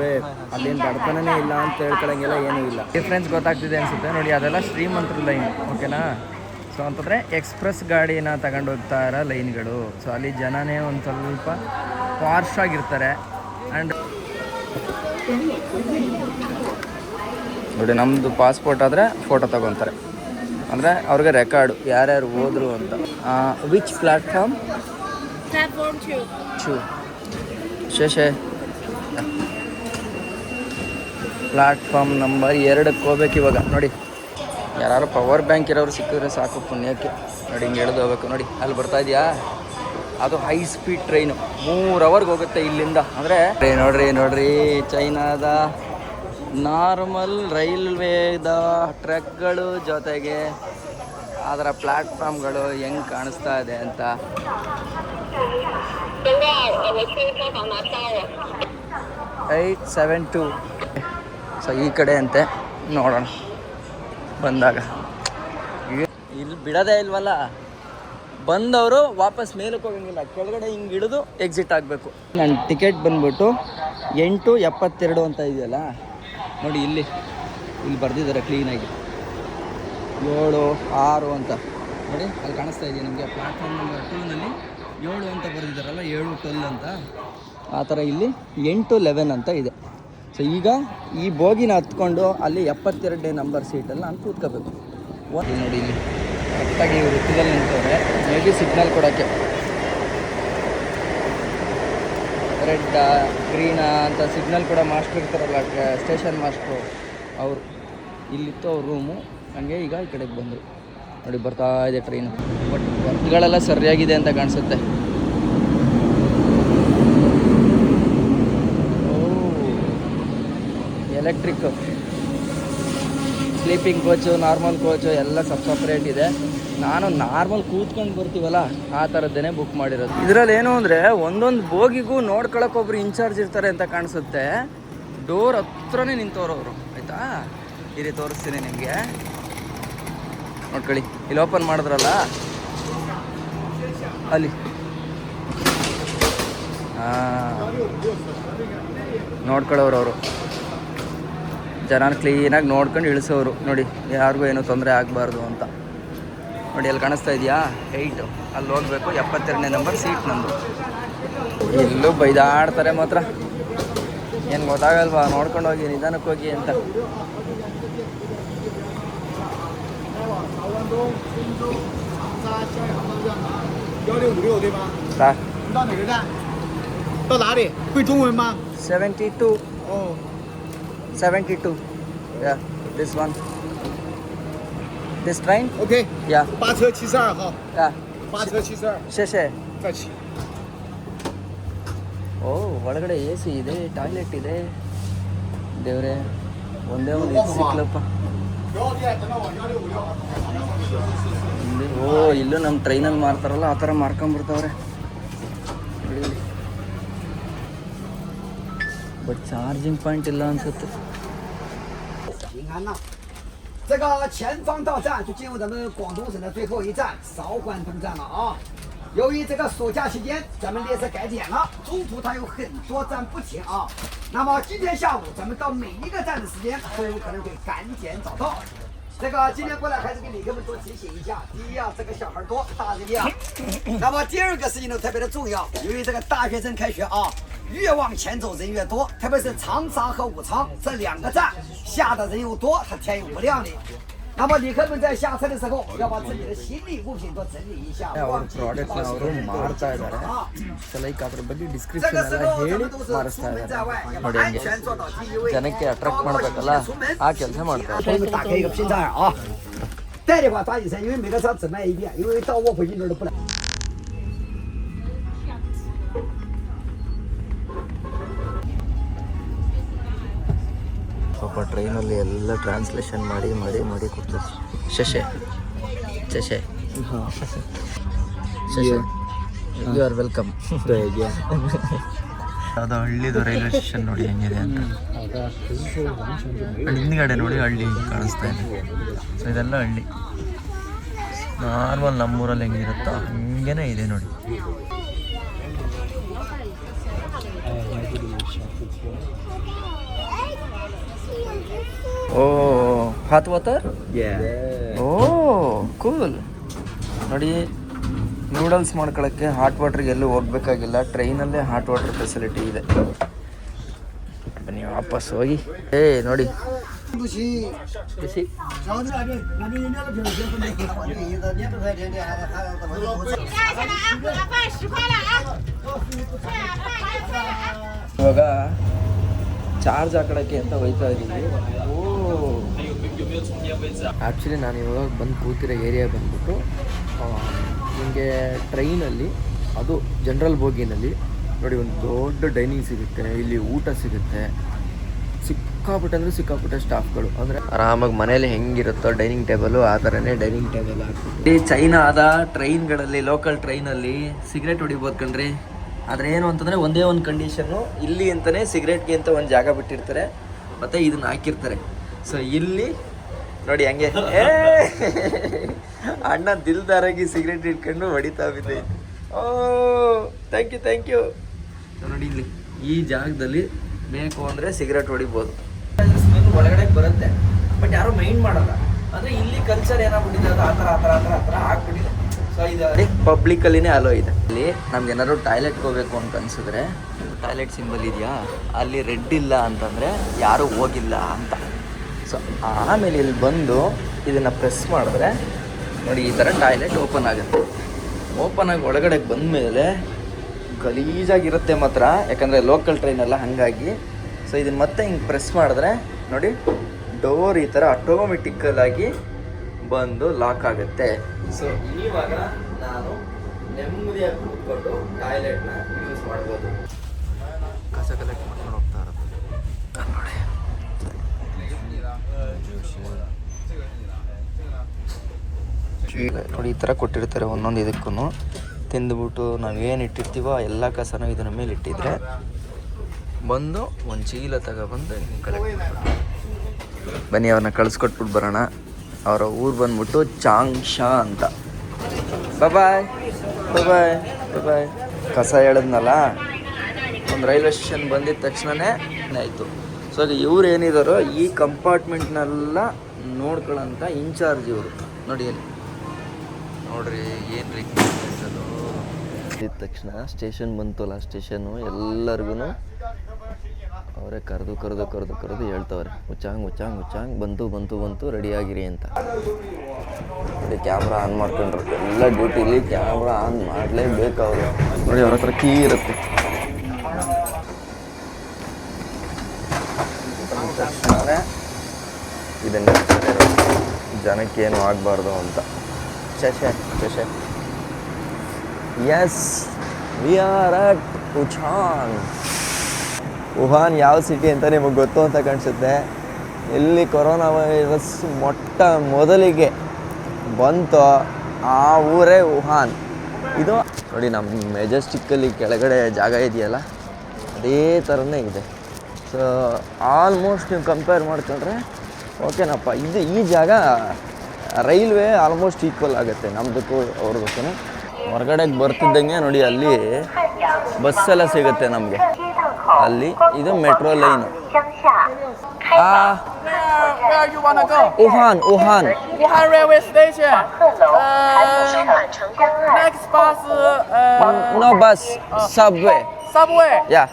ಅಲ್ಲೇನು ಬಡತನನೇ ಇಲ್ಲ ಅಂತ ಹೇಳ್ಕೊಳ್ಳೋಂಗೆಲ್ಲ ಏನೂ ಇಲ್ಲ. ಡಿಫ್ರೆನ್ಸ್ ಗೊತ್ತಾಗ್ತಿದೆ ಅನಿಸುತ್ತೆ ನೋಡಿ. ಅದೆಲ್ಲ ಶ್ರೀಮಂತರ ಲೈನ್ ಓಕೆನಾ. ಸೊ ಅಂತಂದರೆ ಎಕ್ಸ್ಪ್ರೆಸ್ ಗಾಡಿನ ತಗೊಂಡು ಹೋಗ್ತಾ ಇರೋ ಲೈನ್ಗಳು. ಸೊ ಅಲ್ಲಿ ಜನನೇ ಒಂದು ಸ್ವಲ್ಪ ಪಾರ್ಶ್ ಆಗಿರ್ತಾರೆ. ಆ್ಯಂಡ್ ನೋಡಿ ನಮ್ಮದು ಪಾಸ್ಪೋರ್ಟ್ ಆದರೆ ಫೋಟೋ ತಗೊತಾರೆ. ಅಂದರೆ ಅವ್ರಿಗೆ ರೆಕಾರ್ಡು ಯಾರ್ಯಾರು ಹೋದ್ರು ಅಂತ. Which platform? Platform 2. ಶೇಷೆ ಪ್ಲ್ಯಾಟ್ಫಾರ್ಮ್ ನಂಬರ್ 2ಕ್ಕೆ ಹೋಗ್ಬೇಕು ಇವಾಗ. ನೋಡಿ ಯಾರು ಪವರ್ ಬ್ಯಾಂಕ್ ಇರೋರು ಸಿಕ್ಕಿದ್ರೆ ಸಾಕು ಪುಣ್ಯಕ್ಕೆ. ನೋಡಿ ಹಿಂಗೆ ಎಳೆದು ಹೋಗ್ಬೇಕು. ನೋಡಿ ಅಲ್ಲಿ ಬರ್ತಾ ಇದೆಯಾ ಅದು ಹೈ ಸ್ಪೀಡ್ ಟ್ರೈನು 3 ಅವರ್ಗೆ ಹೋಗುತ್ತೆ ಇಲ್ಲಿಂದ. ಅಂದರೆ ನೋಡ್ರಿ ಚೈನಾದ ನಾರ್ಮಲ್ ರೈಲ್ವೇದ ಟ್ರಕ್ಗಳು ಜೊತೆಗೆ ಅದರ ಪ್ಲ್ಯಾಟ್ಫಾರ್ಮ್ಗಳು ಹೆಂಗೆ ಕಾಣಿಸ್ತಾ ಇದೆ ಅಂತ. 872 ಸೊ ಈ ಕಡೆ ಅಂತೆ. ನೋಡೋಣ ಬಂದಾಗ. ಇಲ್ಲಿ ಬಿಡೋದೇ ಇಲ್ವಲ್ಲ. ಬಂದವರು ವಾಪಸ್ ಮೇಲಕ್ಕೆ ಹೋಗಂಗಿಲ್ಲ, ಕೆಳಗಡೆ ಹಿಂಗೆ ಇಳಿದು ಎಕ್ಸಿಟ್ ಆಗಬೇಕು. ನನ್ನ ಟಿಕೆಟ್ ಬಂದ್ಬಿಟ್ಟು 872 ಅಂತ ಇದೆಯಲ್ಲ ನೋಡಿ. ಇಲ್ಲಿ ಬರೆದಿದ್ದಾರೆ ಕ್ಲೀನಾಗಿ 7-6 ಅಂತ ನೋಡಿ. ಅಲ್ಲಿ ಕಾಣಿಸ್ತಾ ಇದೆಯಾ ನಿಮಗೆ ಪ್ಲ್ಯಾಟ್ಫಾರ್ಮ್ ನಂಬರ್ 2ನಲ್ಲಿ 7 ಅಂತ ಬರೆದಿದ್ದಾರಲ್ಲ, 7-12 ಅಂತ. ಆ ಥರ ಇಲ್ಲಿ 8-11 ಅಂತ ಇದೆ. ಸೊ ಈಗ ಈ ಬೋಗಿನ ಹತ್ಕೊಂಡು ಅಲ್ಲಿ 72ನೇ ನಂಬರ್ ಸೀಟಲ್ಲಿ ನಾನು ಕೂತ್ಕೋಬೇಕು. ನೋಡಿ ಇಲ್ಲಿ ಕರೆಕ್ಟಾಗಿ ವೃತ್ತದಲ್ಲಿ ನಿಂತವ್ರೆ. ಮೇ ಬಿ ಸಿಗ್ನಲ್ ಕೊಡೋಕ್ಕೆ ರೆಡ್ಡಾ ಗ್ರೀನಾ ಅಂತ ಸಿಗ್ನಲ್ ಕೂಡ ಮಾಸ್ಟ್ರು ಇರ್ತಾರಲ್ಲ, ಸ್ಟೇಷನ್ ಮಾಸ್ಟ್ರು ಅವರು. ಇಲ್ಲಿತ್ತು ಅವ್ರ ರೂಮು. ಹಂಗೆ ಈಗ ಈ ಕಡೆಗೆ ಬಂದರು ನೋಡಿ. ಬರ್ತಾ ಇದೆ ಟ್ರೈನು. ಬಟ್ ವರ್ಕ್ಗಳೆಲ್ಲ ಸರಿಯಾಗಿದೆ ಅಂತ ಕಾಣಿಸುತ್ತೆ. Electric sleeping coach, normal coach ಎಲ್ಲ ಸಪ್ರೇಟ್ ಇದೆ. ನಾನು ನಾರ್ಮಲ್ ಕೂತ್ಕೊಂಡು ಬರ್ತೀವಲ್ಲ ಆ ಥರದ್ದೇನೆ ಬುಕ್ ಮಾಡಿರೋದು. ಇದರಲ್ಲಿ ಏನು ಅಂದರೆ ಒಂದೊಂದು ಬೋಗಿಗೂ ನೋಡ್ಕೊಳಕ್ಕೊಬ್ರು ಇನ್ಚಾರ್ಜ್ ಇರ್ತಾರೆ ಅಂತ ಕಾಣಿಸುತ್ತೆ. ಡೋರ್ ಹತ್ರನೇ ನಿಂತವ್ರು ಅವರು. ಆಯಿತಾ, ಈ ರೀತಿ ತೋರಿಸ್ತೀನಿ ನಿಮಗೆ. ನೋಡ್ಕೊಳ್ಳಿ, ಇಲ್ಲಿ ಓಪನ್ ಮಾಡಿದ್ರಲ್ಲ ಅಲ್ಲಿ. ನೋಡ್ಕೊಳ್ಳೋರು ಅವರು. ಜನ ಕ್ಲೀನಾಗಿ ನೋಡ್ಕೊಂಡು ಇಳಿಸೋರು ನೋಡಿ. ಯಾರಿಗೂ ಏನೂ ತೊಂದರೆ ಆಗಬಾರ್ದು ಅಂತ ನೋಡಿ ಅಲ್ಲಿ ಕಾಣಿಸ್ತಾ ಇದೆಯಾ 8 ಅಲ್ಲಿ ಹೋಗಬೇಕು 72ನೇ ನಂಬರ್ ಸೀಟ್ ನಂದು. ಎಲ್ಲೂ ಬೈದಾಡ್ತಾರೆ ಮಾತ್ರ, ಏನು ಗೊತ್ತಾಗಲ್ವಾ, ನೋಡ್ಕೊಂಡು ಹೋಗಿ ನಿಧಾನಕ್ಕೆ ಹೋಗಿ ಅಂತ.156对吗？ ಸಾ 你到哪个站？到哪里？会中文吗？ 72 哦， 72 yeah this one this train OK， yeah 8车72号yeah ，8车72，ಶೇ ಶೇ再起。 ಓ ಒಳಗಡೆ ಎ ಸಿ ಇದೆ, ಟಾಯ್ಲೆಟ್ ಇದೆ. ದೇವ್ರೆ ಒಂದೇ ಒಂದು ಇದು ಸಿಕ್ಲಪ್ಪ. ಓ ಇಲ್ಲೂ ನಮ್ಮ ಟ್ರೈನಲ್ಲಿ ಮಾರ್ತಾರಲ್ಲ ಆ ಥರ ಮಾರ್ಕೊಂಬಿಡ್ತಾವ್ರೆ. ಬಟ್ ಚಾರ್ಜಿಂಗ್ ಪಾಯಿಂಟ್ ಇಲ್ಲ ಅನ್ಸುತ್ತೆ. 平安呐。这个前方到站就进入咱们广东省的最后一站韶关东站了啊。由于这个暑假期间咱们列车改点了，中途它有很多站不停啊。那么今天下午咱们到每一个站的时间都有可能会赶点早到。这个今天过来还是给旅客们多提醒一下，第一啊，这个小孩多，大人量。那么第二个事情呢特别的重要，由于这个大学生开学啊，越往前走人越多，特别是长沙和武昌这2个站下的人又多，它天又不亮的。那么旅客们在下车的时候要把自己的行李物品都整理一下。 ಅವ್ರ ಪ್ರಾಡಕ್ಟ್ನ ಅವರು ಮಾರ್ತಾ ಇದ್ದಾರೆ. ಸೊ ಲೈಕ್ ಅದ್ರ ಬಗ್ಗೆ 这 ಡಿಸ್ಕ್ರಿಪ್ಷನ್ 个时 ಎಲ್ಲ 候咱 ಹೇಳಿ 们都是 ಮಾರಿಸ್ತಾ 出门在 ಇದ್ದಾರೆ. 外，要把 ನೋಡಿ 安 ಹಂಗೆ 全做到第一位。 ಜನಕ್ಕೆ ಅಟ್ರಾಕ್ಟ್ ಮಾಡಬೇಕಲ್ಲ ಆ ಕೆಲಸ ಮಾಡ್ತಾರೆ. 给你们打开一个拼单啊，带的话抓紧时间，因为每个车只卖一遍，因为到卧回去那儿都不来。 ಪಾಪ ಟ್ರೈನಲ್ಲಿ ಎಲ್ಲ ಟ್ರಾನ್ಸ್ಲೇಷನ್ ಮಾಡಿ ಮಾಡಿ ಮಾಡಿ ಕೊಡ್ತಾರೆ. ಶಶೆ ಶಶೆ ಶಶೆ ಯು ಆರ್ ವೆಲ್ಕಮ್. ಅದು ಹಳ್ಳಿದು ರೈಲ್ವೆ ಸ್ಟೇಷನ್ ನೋಡಿ ಹೆಂಗಿದೆ ಅಂತ. ಹಿಂದ್ಗಡೆ ನೋಡಿ ಹಳ್ಳಿ ಕಾಣಿಸ್ತಾ ಇದೆ. ಸೊ ಇದೆಲ್ಲ ಹಳ್ಳಿ ನಾರ್ಮಲ್ ನಮ್ಮೂರಲ್ಲಿ ಹೆಂಗಿರುತ್ತೋ ಹಂಗೇನೆ ಇದೆ ನೋಡಿ. ಓ ಹಾಟ್ ವಾಟರ್. ಓ ಕೂಲ್. ನೋಡಿ ನೂಡಲ್ಸ್ ಮಾಡ್ಕೊಳ್ಳೋಕ್ಕೆ ಹಾಟ್ ವಾಟ್ರಿಗೆ ಎಲ್ಲೂ ಹೋಗ್ಬೇಕಾಗಿಲ್ಲ, ಟ್ರೈನಲ್ಲೇ ಹಾಟ್ ವಾಟರ್ ಫೆಸಿಲಿಟಿ ಇದೆ. ಬನ್ನಿ ವಾಪಸ್ ಹೋಗಿ. ಏ ನೋಡಿ ಬಿಸಿ. ಇವಾಗ ಚಾರ್ಜ್ ಹಾಕೋಕ್ಕೆ ಅಂತ ಹೋಯ್ತಾ ಇದ್ದೀವಿ. ಓ ಆ್ಯಕ್ಚುಲಿ ನಾನು ಇವಾಗ ಬಂದು ಕೂತಿರೋ ಏರಿಯಾ ಬಂದ್ಬಿಟ್ಟು ನಿಮಗೆ ಟ್ರೈನಲ್ಲಿ ಅದು ಜನರಲ್ ಬೋಗಿನಲ್ಲಿ ನೋಡಿ ಒಂದು ದೊಡ್ಡ ಡೈನಿಂಗ್ ಸಿಗುತ್ತೆ, ಇಲ್ಲಿ ಊಟ ಸಿಗುತ್ತೆ. ಸಿಕ್ಕಾಪಟ್ಟೆ ಅಂದರೆ ಸಿಕ್ಕಾಪಟ್ಟೆ ಸ್ಟಾಫ್ಗಳು, ಅಂದರೆ ಆರಾಮಾಗಿ ಮನೇಲಿ ಹೆಂಗಿರುತ್ತೋ ಡೈನಿಂಗ್ ಟೇಬಲು ಆ ಥರನೇ ಡೈನಿಂಗ್ ಟೇಬಲ್ ಹಾಕ್ಬಿಟ್ಟು. ಚೈನಾದ ಟ್ರೈನ್ಗಳಲ್ಲಿ ಲೋಕಲ್ ಟ್ರೈನಲ್ಲಿ ಸಿಗರೇಟ್ ಹೊಡಿಬೋದು ಕಣ್ರಿ. ಆದರೆ ಏನು ಅಂತಂದರೆ ಒಂದೇ ಒಂದು ಕಂಡೀಷನ್ನು, ಇಲ್ಲಿ ಅಂತಲೇ ಸಿಗರೇಟ್ಗೆ ಅಂತ ಒಂದು ಜಾಗ ಬಿಟ್ಟಿರ್ತಾರೆ ಮತ್ತು ಇದನ್ನು ಹಾಕಿರ್ತಾರೆ. ಸೊ ಇಲ್ಲಿ ನೋಡಿ ಹಂಗೆ ಅಣ್ಣ ದಿಲ್ದಾರಾಗಿ ಸಿಗರೇಟ್ ಇಟ್ಕೊಂಡು ಹೊಡಿತಾ ಬಿದ್ದೆ. ಓ ಥ್ಯಾಂಕ್ ಯು. ನೋಡಿ ಇಲ್ಲಿ ಈ ಜಾಗದಲ್ಲಿ ಬೇಕು ಅಂದರೆ ಸಿಗರೇಟ್ ಹೊಡಿಬೋದು. ಸ್ಮೆಲ್ ಒಳಗಡೆ ಬರುತ್ತೆ ಬಟ್ ಯಾರೂ ಮೈಂಡ್ ಮಾಡಲ್ಲ. ಅಂದರೆ ಇಲ್ಲಿ ಕಲ್ಚರ್ ಏನಾಗ್ಬಿಟ್ಟಿದೆ ಅದು ಆ ಥರ ಆಗ್ಬಿಟ್ಟಿದೆ. ಸೊ ಇದು ಪಬ್ಲಿಕಲ್ಲಿನೇ ಅಲೋ ಇದೆ. ಇಲ್ಲಿ ನಮ್ಗೆ ಏನಾದ್ರು ಟಾಯ್ಲೆಟ್ಗೆ ಹೋಗ್ಬೇಕು ಅಂತ ಅನ್ಸಿದ್ರೆ ಟಾಯ್ಲೆಟ್ ಸಿಂಬಲ್ ಇದೆಯಾ, ಅಲ್ಲಿ ರೆಡ್ ಇಲ್ಲ ಅಂತಂದರೆ ಯಾರೂ ಹೋಗಿಲ್ಲ ಅಂತ. ಸೊ ಆಮೇಲೆ ಇಲ್ಲಿ ಬಂದು ಇದನ್ನು ಪ್ರೆಸ್ ಮಾಡಿದ್ರೆ ನೋಡಿ ಈ ಥರ ಟಾಯ್ಲೆಟ್ ಓಪನ್ ಆಗುತ್ತೆ. ಓಪನ್ ಆಗಿ ಒಳಗಡೆ ಬಂದಮೇಲೆ ಗಲೀಜಾಗಿರುತ್ತೆ ಮಾತ್ರ, ಯಾಕಂದರೆ ಲೋಕಲ್ ಟ್ರೈನೆಲ್ಲ ಹಾಗಾಗಿ. ಸೊ ಇದನ್ನು ಮತ್ತೆ ಹಿಂಗೆ ಪ್ರೆಸ್ ಮಾಡಿದ್ರೆ ನೋಡಿ ಡೋರ್ ಈ ಥರ ಆಟೋಮೆಟಿಕಲಾಗಿ ಬಂದು ಲಾಕ್ ಆಗುತ್ತೆ. ಸೊ ಇವಾಗ ನಾನು ನೆಮ್ಮದಿಯಾಗಿ ಕೂತ್ಕೊಂಡು ಟಾಯ್ಲೆಟ್ನ ಯೂಸ್ ಮಾಡ್ಬೋದು. ಕಸ ಕಲೆಕ್ಟ್ ಮಾಡ್ಕೊಂಡು ಹೋಗ್ತಾ ಇರೋದು ನೋಡಿ. ನೋಡಿ ಈ ಥರ ಕೊಟ್ಟಿರ್ತಾರೆ ಒಂದೊಂದು ಇದಕ್ಕೂ. ತಿಂದುಬಿಟ್ಟು ನಾವೇನು ಇಟ್ಟಿರ್ತೀವೋ ಎಲ್ಲ ಕಸನೂ ಇದನ್ನ ಮೇಲೆ ಇಟ್ಟಿದ್ರೆ ಬಂದು ಒಂದು ಚೀಲ ತಗೊಬಂದು ಕಲೆಕ್ಟ್ ಮಾಡ್ತಾರೆ. ಬನ್ನಿ ಅವ್ರನ್ನ ಕಳಿಸ್ಕೊಟ್ಬಿಟ್ಟು ಬರೋಣ. ಅವರ ಊರು ಬಂದ್ಬಿಟ್ಟು ಚಾಂಗ್ಶಾ ಅಂತ. ಬಾಯ್. ಕಸ ಹೇಳಿದ್ನಲ್ಲ, ಒಂದು ರೈಲ್ವೆ ಸ್ಟೇಷನ್ ಬಂದಿದ ತಕ್ಷಣನೇ ಆಯಿತು. ಸೊ ಇವ್ರು ಏನಿದಾರೋ ಈ ಕಂಪಾರ್ಟ್ಮೆಂಟ್ನೆಲ್ಲ ನೋಡ್ಕೊಳ್ಳೋಂಥ ಇನ್ಚಾರ್ಜ್ ಇವರು. ನೋಡಿ ಅಲ್ಲಿ ನೋಡ್ರಿ ಏನು ರೀ ಅದು ಇದ್ದ ತಕ್ಷಣ ಸ್ಟೇಷನ್ ಬಂತಲ್ಲ, ಸ್ಟೇಷನ್ನು ಎಲ್ಲರಿಗೂ ಅವರೇ ಕರೆದು ಹೇಳ್ತವ್ರೆ, ಹುಚ್ಚಾಂಗ್ ಬಂತು ರೆಡಿಯಾಗಿರಿ ಅಂತ. ನೋಡಿ ಕ್ಯಾಮ್ರಾ ಆನ್ ಮಾಡ್ಕೊಂಡ್ರು, ಎಲ್ಲ ಡ್ಯೂಟಿಲಿ ಕ್ಯಾಮ್ರಾ ಆನ್ ಮಾಡಲೇಬೇಕು ಅವರು. ನೋಡಿ ಅವ್ರ ಹತ್ರ ಕೀ ಇರುತ್ತೆ. ತಕ್ಷಣ ಇದನ್ನೇ ಜನಕ್ಕೇನು ಆಗಬಾರ್ದು ಅಂತ. ಶಶೆ yes, we are at Wuhan ಯಾವ ಸಿಟಿ ಅಂತ ನಿಮಗೆ ಗೊತ್ತು ಅಂತ ಕಾಣಿಸುತ್ತೆ. ಎಲ್ಲಿ ಕೊರೋನಾ ವೈರಸ್ ಮೊದಲಿಗೆ ಬಂತೋ ಆ ಊರೇ ವುಹಾನ್. ಇದು ನೋಡಿ ನಮ್ಮ ಮೆಜೆಸ್ಟಿಕ್ಕಲ್ಲಿ ಕೆಳಗಡೆ ಜಾಗ ಇದೆಯಲ್ಲ, ಅದೇ ಥರನೇ ಇದೆ. ಸೊ ಆಲ್ಮೋಸ್ಟ್ ನೀವು ಕಂಪೇರ್ ಮಾಡ್ಕೊಂಡ್ರೆ ಓಕೆನಪ್ಪ. ಈ ಜಾಗ ರೈಲ್ವೆ ಆಲ್ಮೋಸ್ಟ್ ಈಕ್ವಲ್ ಆಗುತ್ತೆ ನಮ್ಮದಕ್ಕೂ ಅವ್ರದಕ್ಕೂ. ಹೊರಗಡೆಗೆ ಬರ್ತಿದ್ದಂಗೆ ನೋಡಿ ಅಲ್ಲಿ ಬಸ್ಸೆಲ್ಲ ಸಿಗುತ್ತೆ ನಮಗೆ. ಅಲ್ಲಿ ಇದು metro line. Wuhan railway station. Next bus. No bus, subway. Yeah.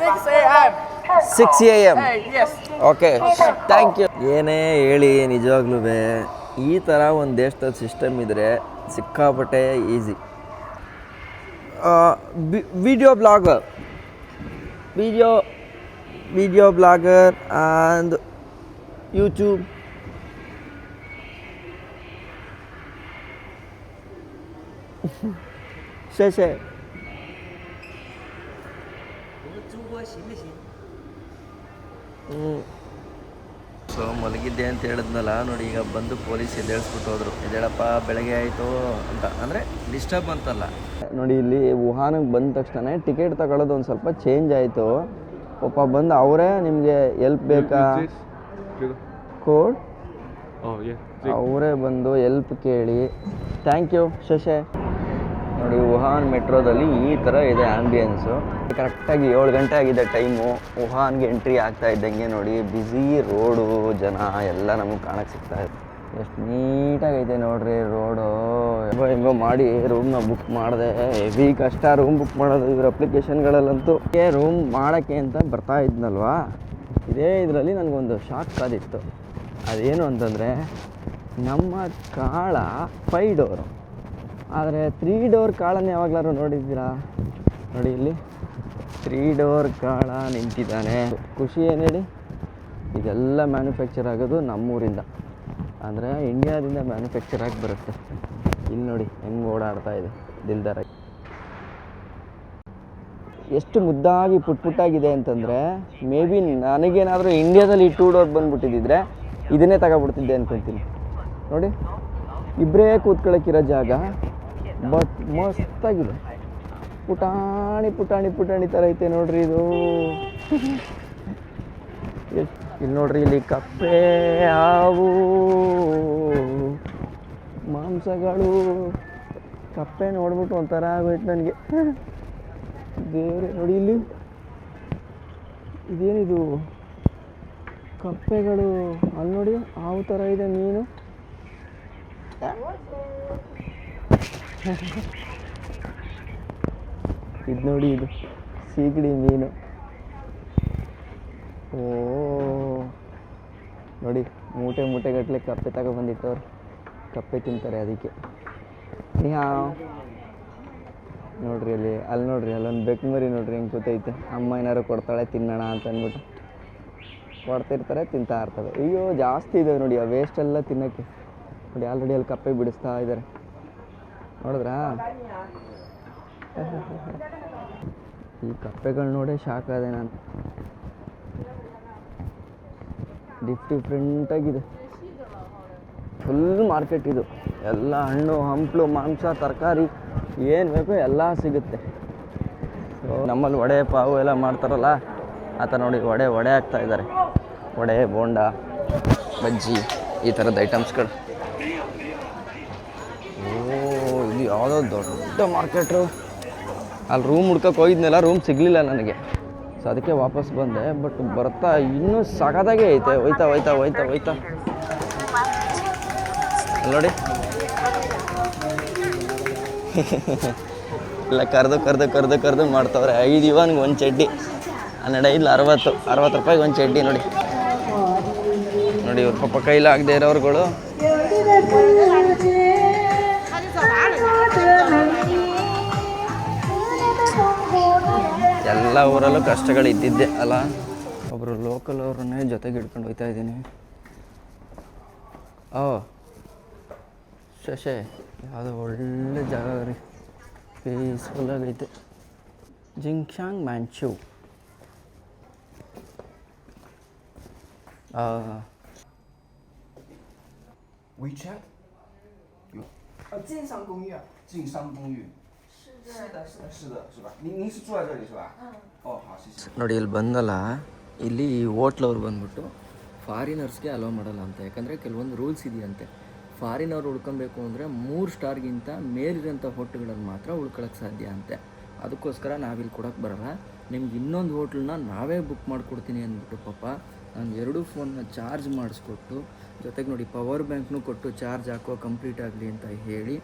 6 a.m. 6 a.m. Yes. Okay, thank you. ಏನೇ ಹೇಳಿ ನಿಜವಾಗ್ಲೂ ಈ ಥರ ಒಂದು ದೇಶದ ಸಿಸ್ಟಮ್ ಇದ್ದರೆ ಸಿಕ್ಕಾಪಟ್ಟೆ easy. Video blogger and YouTube. ಶೇಷೆ ಸೊ ಮಲಗಿದ್ದೆ ಅಂತ ಹೇಳಿದ್ನಲ್ಲ ನೋಡಿ, ಈಗ ಬಂದು ಪೊಲೀಸ್ ಎದ್ದೇಳಿಸ್ಬಿಟ್ಟು ಹೋದರು. ಎದ್ದೇಳಪ್ಪ ಬೆಳಗ್ಗೆ ಆಯಿತು ಅಂತ, ಅಂದರೆ ಡಿಸ್ಟರ್ಬ್ ಅಂತಲ್ಲ. ನೋಡಿ ಇಲ್ಲಿ ವುಹಾನಿಗೆ ಬಂದ ತಕ್ಷಣ ಟಿಕೆಟ್ ತಗೊಳ್ಳೋದು ಒಂದು ಸ್ವಲ್ಪ ಚೇಂಜ್ ಆಯಿತು. ಪಾಪ ಬಂದು ಅವರೇ ನಿಮಗೆ ಎಲ್ಪ್ ಬೇಕಾ ಕೋಡ್ ಅವರೇ ಬಂದು ಎಲ್ಪ್ ಕೇಳಿ. ಥ್ಯಾಂಕ್ ಯು ಶಶೆ. ನೋಡಿ ವುಹಾನ್ ಮೆಟ್ರೋದಲ್ಲಿ ಈ ಥರ ಇದೆ ಆ್ಯಂಬಿಯನ್ಸು. ಕರೆಕ್ಟಾಗಿ 7 ಗಂಟೆ ಆಗಿದೆ ಟೈಮು. ವುಹಾನ್ಗೆ ಎಂಟ್ರಿ ಆಗ್ತಾ ಇದ್ದಂಗೆ ನೋಡಿ ಬ್ಯುಸಿ ರೋಡು, ಜನ ಎಲ್ಲ ನಮಗೆ ಕಾಣಕ್ಕೆ ಸಿಗ್ತಾ ಇದೆ. ಎಷ್ಟು ನೀಟಾಗೈತೆ ನೋಡ್ರಿ ರೋಡು. ಹೆಂಗೋ ಮಾಡಿ ರೂಮ್ನ ಬುಕ್ ಮಾಡಿದೆ. ಹೆವಿ ಕಷ್ಟ ರೂಮ್ ಬುಕ್ ಮಾಡೋದು ಇವ್ರ ಅಪ್ಲಿಕೇಶನ್ಗಳಲ್ಲಂತೂ. ರೂಮ್ ಮಾಡೋಕ್ಕೆ ಅಂತ ಬರ್ತಾ ಇದ್ನಲ್ವಾ, ಇದೇ ಇದರಲ್ಲಿ ನನಗೊಂದು ಶಾಕ್ ಕಾದಿತ್ತು. ಅದೇನು ಅಂತಂದರೆ ನಮ್ಮ ಕಾಳ 5 ಡೋರು, ಆದರೆ 3 ಡೋರ್ ಕಾಳನ್ನು ಯಾವಾಗಲಾದ್ರು ನೋಡಿದ್ದೀರಾ? ನೋಡಿ ಇಲ್ಲಿ 3 ಡೋರ್ ಕಾಳ ನಿಂತಿದ್ದಾನೆ. ಖುಷಿ ಏನು ಹೇಳಿ, ಇದೆಲ್ಲ ಮ್ಯಾನುಫ್ಯಾಕ್ಚರ್ ಆಗೋದು ನಮ್ಮೂರಿಂದ, ಅಂದರೆ ಇಂಡಿಯಾದಿಂದ ಮ್ಯಾನುಫ್ಯಾಕ್ಚರ್ ಆಗಿ ಬರುತ್ತೆ. ಇಲ್ಲಿ ನೋಡಿ ಹೆಂಗೆ ಓಡಾಡ್ತಾ ಇದೆ ದಿಲ್ದಾರ. ಎಷ್ಟು ಮುದ್ದಾಗಿ ಪುಟ್ಟಾಗಿದೆ ಅಂತಂದರೆ, ಮೇ ಬಿ ನನಗೇನಾದರೂ ಇಂಡಿಯಾದಲ್ಲಿ 2 ಡೋರ್ ಬಂದುಬಿಟ್ಟಿದ್ದಿದ್ರೆ ಇದನ್ನೇ ತಗೊಬಿಡ್ತಿದ್ದೆ ಅಂದ್ಕೊತೀನಿ. ನೋಡಿ ಇಬ್ಬರೇ ಕೂತ್ಕೊಳ್ಳೋಕ್ಕಿರೋ ಜಾಗ, ಬಟ್ ಮಸ್ತಾಗಿದೆ. ಪುಟಾಣಿ ಥರ ಐತೆ ನೋಡ್ರಿ ಇದು. ಇಲ್ಲಿ ನೋಡ್ರಿ, ಇಲ್ಲಿ ಕಪ್ಪೆ, ಹಾವು, ಮಾಂಸಗಳು. ಕಪ್ಪೆ ನೋಡ್ಬಿಟ್ಟು ಒಂಥರ ಆಗೋಯ್ತು ನನಗೆ. ಬೇರೆ ನೋಡಿ ಇಲ್ಲಿ ಇದೇನಿದು ಕಪ್ಪೆಗಳು. ಅಲ್ಲಿ ನೋಡಿ ಹಾವು ಥರ ಇದೆ ಮೀನು. ಇದು ನೋಡಿ, ಇದು ಸೀಗಡಿ ಮೀನು. ಓ ನೋಡಿ, ಮೂಟೆಗಟ್ಟಲೆ ಕಪ್ಪೆ ತಗೊಬಂದಿಟ್ಟವ್ರು. ಕಪ್ಪೆ ತಿಂತಾರೆ ಅದಕ್ಕೆ. ನೋಡ್ರಿ ಅಲ್ಲಿ ನೋಡ್ರಿ, ಅಲ್ಲೊಂದು ಬೆಕ್ಕು ಮರಿ ನೋಡ್ರಿ ಹೆಂಗೆ ಕೂತೈತೆ. ಅಮ್ಮ ಏನಾರು ಕೊಡ್ತಾಳೆ ತಿನ್ನೋಣ ಅಂತ ಅಂದ್ಬಿಟ್ಟು ಕೊಡ್ತಿರ್ತಾರೆ, ತಿಂತಾ ಇರ್ತವೆ. ಅಯ್ಯೋ ಜಾಸ್ತಿ ಇದೆ ನೋಡಿ, ಆ ವೇಸ್ಟೆಲ್ಲ ತಿನ್ನೋಕ್ಕೆ. ನೋಡಿ ಆಲ್ರೆಡಿ ಅಲ್ಲಿ ಕಪ್ಪೆ ಬಿಡಿಸ್ತಾ ಇದ್ದಾರೆ, ನೋಡಿದ್ರಾ? ಈ ಕಪ್ಪೆಗಳು ನೋಡೇ ಶಾಕ್ ಆದೆ ನಾನು. ಡಿಫ್ರೆಂಟಾಗಿದೆ. ಫುಲ್ ಮಾರ್ಕೆಟ್ ಇದು. ಎಲ್ಲ ಹಣ್ಣು ಹಂಪಲು ಮಾಂಸ ತರಕಾರಿ ಏನು ಬೇಕೋ ಎಲ್ಲ ಸಿಗುತ್ತೆ. ನಮ್ಮಲ್ಲಿ ವಡೆ ಪಾವು ಎಲ್ಲ ಮಾಡ್ತಾರಲ್ಲ, ಆ ಥರ ನೋಡಿ ವಡೆ ಹಾಕ್ತಾ ಇದ್ದಾರೆ. ವಡೆ, ಬೋಂಡ, ಬಜ್ಜಿ, ಈ ಥರದ ಐಟಮ್ಸ್ಗಳು. ಇದು ಯಾವುದೋ ದೊಡ್ಡ ಮಾರ್ಕೆಟು. ಅಲ್ಲಿ ರೂಮ್ ಹುಡ್ಕಕ್ಕೆ ಹೋಗಿದ್ನೆಲ್ಲ, ರೂಮ್ ಸಿಗಲಿಲ್ಲ ನನಗೆ. ಸೊ ಅದಕ್ಕೆ ವಾಪಸ್ ಬಂದೆ. ಬಟ್ ಬರ್ತಾ ಇನ್ನೂ ಸಖತ್ತಾಗೇ ಐತೆ. ಹೋಯ್ತಾ ನೋಡಿ ಇಲ್ಲ ಕರೆದು ಮಾಡ್ತವ್ರೆ. 5 ಯುವಾನ್ಗೆ ಒಂದು ಚಡ್ಡಿ, 12 60 ರೂಪಾಯಿಗೆ ಒಂದು ಚಡ್ಡಿ ನೋಡಿ. ಇವ್ರ ಪಾಪ ಕೈಲಾಗದೆ ಇರೋರುಗಳು ಎಲ್ಲ ಊರಲ್ಲೂ ಕಷ್ಟಗಳು ಇದ್ದಿದ್ದೆ ಅಲ್ಲ. ಒಬ್ಬರು ಲೋಕಲ್ ಅವ್ರನ್ನೇ ಜೊತೆಗೆ ಹಿಡ್ಕೊಂಡು ಹೋಗ್ತಾ ಇದ್ದೀನಿ. ಶಶೆ ಯಾವುದೋ ಒಳ್ಳೆ ಜಾಗ ರೀ, ಪೀಸ್ಫುಲ್ಲಾಗೈತೆ. ಜಿಂಗ್ಶಾಂಗ್ ಮ್ಯಾನ್ಚು. WeChat？晋商公寓。晋商公寓。是的，是吧？您是住在这里是吧？哦，好，谢谢。ನೋಡಿ ಇಲ್ಲಿ ಬಂದಲ್ಲ, ಇಲ್ಲಿ ಹೋಟ್ಲವ್ರು ಬಂದ್ಬಿಟ್ಟು ಫಾರಿನರ್ಸ್ಗೆ ಅಲೋ ಮಾಡಲ್ಲ ಅಂತ. ಯಾಕಂದರೆ ಕೆಲವೊಂದು ರೂಲ್ಸ್ ಇದೆಯಂತೆ. ಫಾರಿನವ್ರು ಉಳ್ಕೊಬೇಕು ಅಂದರೆ 3 ಸ್ಟಾರ್ಗಿಂತ ಮೇಲಿರೋಂಥ ಹೋಟ್ಲ್ಗಳಲ್ಲಿ ಮಾತ್ರ ಉಳ್ಕೊಳಕ್ಕೆ ಸಾಧ್ಯ ಅಂತೆ. ಅದಕ್ಕೋಸ್ಕರ ನಾವಿಲ್ಲಿ ಕೊಡೋಕ್ಕೆ ಬರೋಲ್ಲ, ನಿಮ್ಗೆ ಇನ್ನೊಂದು ಹೋಟ್ಲನ್ನ ನಾವೇ ಬುಕ್ ಮಾಡಿಕೊಡ್ತೀನಿ ಅಂದ್ಬಿಟ್ಟು ಪಾಪ ನಾನು 2 ಫೋನ್ನ ಚಾರ್ಜ್ ಮಾಡಿಸ್ಕೊಟ್ಟು, ಜೊತೆಗೆ ನೋಡಿ ಪವರ್ ಬ್ಯಾಂಕ್ನೂ ಕೊಟ್ಟು ಚಾರ್ಜ್ ಹಾಕೋ ಕಂಪ್ಲೀಟ್ ಆಗಲಿ ಅಂತ ಹೇಳಿ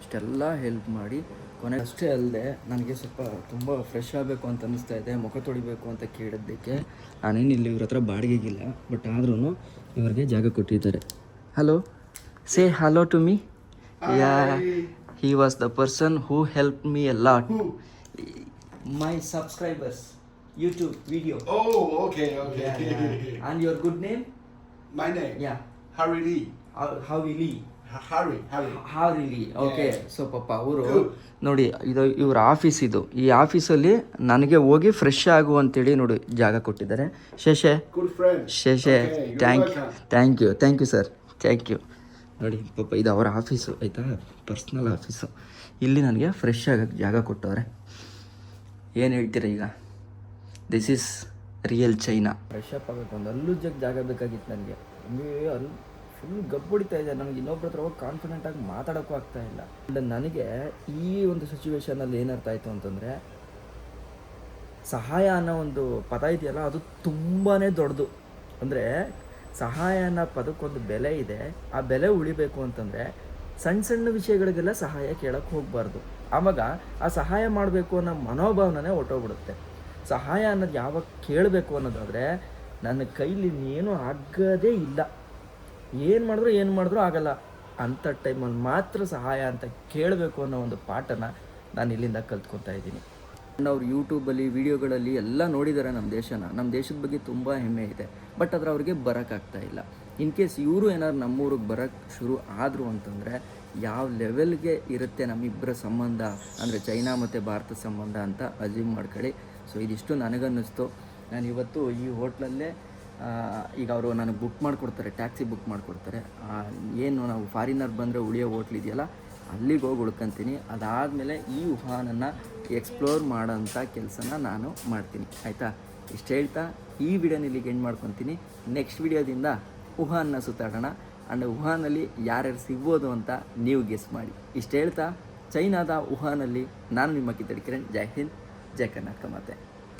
ಇಷ್ಟೆಲ್ಲ ಹೆಲ್ಪ್ ಮಾಡಿ ಕೊನೆಗೆ ಅಷ್ಟೇ ಅಲ್ಲದೆ ನನಗೆ ಸ್ವಲ್ಪ ತುಂಬ ಫ್ರೆಶ್ ಆಗಬೇಕು ಅಂತ ಅನ್ನಿಸ್ತಾ ಇದೆ, ಮುಖ ತೊಳಿಬೇಕು ಅಂತ ಕೇಳಿದ್ದಕ್ಕೆ ನಾನೇನು ಇಲ್ಲಿ ಇವ್ರ ಹತ್ರ ಬಾಡಿಗೆಗಿಲ್ಲ, ಬಟ್ ಆದ್ರೂ ಇವ್ರಿಗೆ ಜಾಗ ಕೊಟ್ಟಿದ್ದಾರೆ. Hello, say hello to me. Yeah, he was the person who helped me a lot. My subscribers, YouTube video. Oh, okay. Yeah. And your good name? My name? Yeah. Harry Lee. Harry Lee. Harry Lee. Okay. So ಪಾಪ ಅವರು ನೋಡಿ, ಇದು ಇವ್ರ office. ಇದು ಈ ಆಫೀಸಲ್ಲಿ ನನಗೆ ಹೋಗಿ ಫ್ರೆಶ್ ಆಗು ಅಂತೇಳಿ ನೋಡಿ ಜಾಗ ಕೊಟ್ಟಿದ್ದಾರೆ. ಶೇಷೆ thank you sir, thank you. ನೋಡಿ ಪಾಪ ಇದು ಅವರ ಆಫೀಸು ಆಯಿತಾ, ಪರ್ಸ್ನಲ್ ಆಫೀಸು. ಇಲ್ಲಿ ನನಗೆ ಫ್ರೆಶ್ ಆಗೋಕ್ಕೆ ಜಾಗ ಕೊಟ್ಟವ್ರೆ. ಏನು ಹೇಳ್ತೀರಾ ಈಗ? This is real China. Fresh up ಆಗಬೇಕು, ಒಂದು ಅಲ್ಲುಜ್ಜಕ್ಕೆ ಜಾಗ ಬೇಕಾಗಿತ್ತು ನನಗೆ. ಹಂಗೆ ಅಲ್ಲಿ ಫುಲ್ ಗಬ್ಬುಡಿತಾ ಇದೆ. ನನಗೆ ಇನ್ನೊಬ್ರ ಹತ್ರ ಹೋಗಿ ಕಾನ್ಫಿಡೆಂಟಾಗಿ ಮಾತಾಡೋಕ್ಕೂ ಆಗ್ತಾ ಇಲ್ಲ. ನನಗೆ ಈ ಒಂದು ಸಿಚುವೇಶನಲ್ಲಿ ಏನರ್ಥ ಆಯಿತು ಅಂತಂದರೆ, ಸಹಾಯ ಅನ್ನೋ ಒಂದು ಪದ ಇದೆಯಲ್ಲ, ಅದು ತುಂಬಾ ದೊಡ್ಡದು. ಅಂದರೆ ಸಹಾಯ ಅನ್ನೋ ಪದಕ್ಕೊಂದು ಬೆಲೆ ಇದೆ. ಆ ಬೆಲೆ ಉಳಿಬೇಕು ಅಂತಂದರೆ ಸಣ್ಣ ವಿಷಯಗಳಿಗೆಲ್ಲ ಸಹಾಯ ಕೇಳೋಕ್ಕೆ ಹೋಗಬಾರ್ದು. ಆವಾಗ ಆ ಸಹಾಯ ಮಾಡಬೇಕು ಅನ್ನೋ ಮನೋಭಾವನೆ ಹೊಟ್ಟೋಗ್ಬಿಡುತ್ತೆ. ಸಹಾಯ ಅನ್ನೋದು ಯಾವಾಗ ಕೇಳಬೇಕು ಅನ್ನೋದಾದರೆ, ನನ್ನ ಕೈಲಿ ಏನೂ ಆಗೋದೇ ಇಲ್ಲ, ಏನು ಮಾಡಿದ್ರೂ ಆಗಲ್ಲ ಅಂಥ ಟೈಮಲ್ಲಿ ಮಾತ್ರ ಸಹಾಯ ಅಂತ ಕೇಳಬೇಕು ಅನ್ನೋ ಒಂದು ಪಾಠನ ನಾನು ಇಲ್ಲಿಂದ ಕಲ್ತ್ಕೊತಾ ಇದ್ದೀನಿ. ಅವ್ರು ಯೂಟ್ಯೂಬಲ್ಲಿ ವೀಡಿಯೋಗಳಲ್ಲಿ ಎಲ್ಲ ನೋಡಿದ್ದಾರೆ ನಮ್ಮ ದೇಶದ ಬಗ್ಗೆ ತುಂಬ ಹೆಮ್ಮೆ ಇದೆ. ಬಟ್ ಆದರೆ ಅವ್ರಿಗೆ ಬರೋಕ್ಕಾಗ್ತಾ ಇಲ್ಲ. ಇನ್ ಕೇಸ್ ಇವರು ಏನಾದ್ರು ನಮ್ಮೂರಿಗೆ ಬರೋಕ್ಕೆ ಶುರು ಆದರು ಅಂತಂದರೆ ಯಾವ ಲೆವೆಲ್ಗೆ ಇರುತ್ತೆ ನಮ್ಮಿಬ್ಬರ ಸಂಬಂಧ, ಅಂದರೆ ಚೈನಾ ಮತ್ತು ಭಾರತದ ಸಂಬಂಧ ಅಂತ ಅಜ್ಯೂಮ್ ಮಾಡ್ಕೊಳ್ಳಿ. ಸೊ ಇದಿಷ್ಟು ನನಗನ್ನಿಸ್ತು. ನಾನು ಇವತ್ತು ಈ ಹೋಟ್ಲಲ್ಲೇ ಈಗ ಅವರು ನನಗೆ ಬುಕ್ ಮಾಡಿಕೊಡ್ತಾರೆ, ಟ್ಯಾಕ್ಸಿ ಬುಕ್ ಮಾಡಿಕೊಡ್ತಾರೆ. ಏನು ನಾವು ಫಾರಿನರ್ ಬಂದರೆ ಉಳಿಯೋ ಹೋಟ್ಲ್ ಇದೆಯಲ್ಲ, ಅಲ್ಲಿಗೆ ಹೋಗಿ ಉಳ್ಕೊತೀನಿ. ಅದಾದಮೇಲೆ ಈ ವುಹಾನನ್ನು ಎಕ್ಸ್ಪ್ಲೋರ್ ಮಾಡೋಂಥ ಕೆಲಸನ ನಾನು ಮಾಡ್ತೀನಿ, ಆಯಿತಾ? ಇಷ್ಟು ಹೇಳ್ತಾ ಈ ವಿಡಿಯೋನ ಇಲ್ಲಿಗೆ ಎಂಡ್ ಮಾಡ್ಕೊತೀನಿ. ನೆಕ್ಸ್ಟ್ ವಿಡಿಯೋದಿಂದ ವುಹಾನ್ನ ಸುತ್ತಾಡೋಣ. ಆ್ಯಂಡ್ ವುಹಾನಲ್ಲಿ ಯಾರ್ಯಾರು ಸಿಗ್ಬೋದು ಅಂತ ನೀವು ಗೆಸ್ ಮಾಡಿ. ಇಷ್ಟು ಹೇಳ್ತಾ ಚೈನಾದ ವುಹಾನಲ್ಲಿ ನಾನು ನಿಮ್ಮ ಕಿತ್ತಡಿ ಕಿರಣ್. ಜೈ ಹಿಂದ್, ಜೈ ಕರ್ನಾಟಕ ಮಾತೆ.